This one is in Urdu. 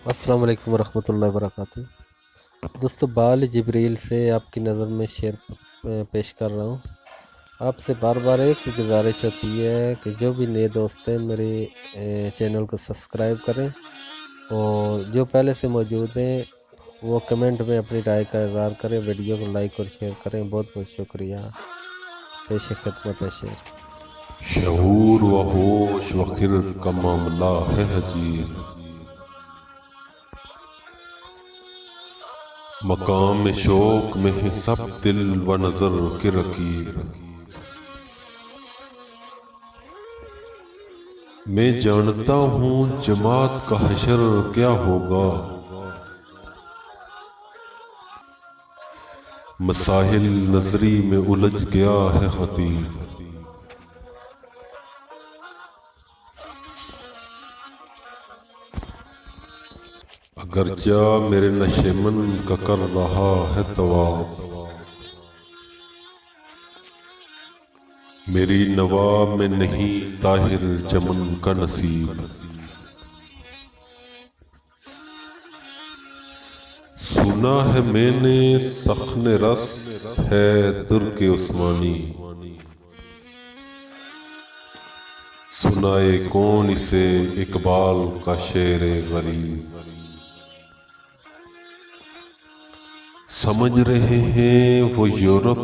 السلام علیکم ورحمۃ اللہ وبرکاتہ۔ دوستو، بال جبریل سے آپ کی نظر میں شعر پیش کر رہا ہوں۔ آپ سے بار بار ایک ہی گزارش ہوتی ہے کہ جو بھی نئے دوست ہیں میرے چینل کو سبسکرائب کریں، اور جو پہلے سے موجود ہیں وہ کمنٹ میں اپنی رائے کا اظہار کریں، ویڈیو کو لائک اور شیئر کریں۔ بہت بہت شکریہ۔ پیش خدمت ہے شعر۔ شعور و ہوش و خرد کا معاملہ ہے عجیب، مقام شوق میں ہے سب دل و نظر کے رقیب۔ میں جانتا ہوں جماعت کا حشر کیا ہوگا، مساحل نظری میں الجھ گیا ہے خطیب۔ اگرچہ میرے نشیمن کا کر رہا ہے طواف، میری نوا میں نہیں طاہر چمن کا نصیب۔ سنا ہے میں نے سخن رس ہے ترک عثمانی، سنائے کون اسے اقبال کا شعر غریب۔ سمجھ رہے ہیں وہ یورپ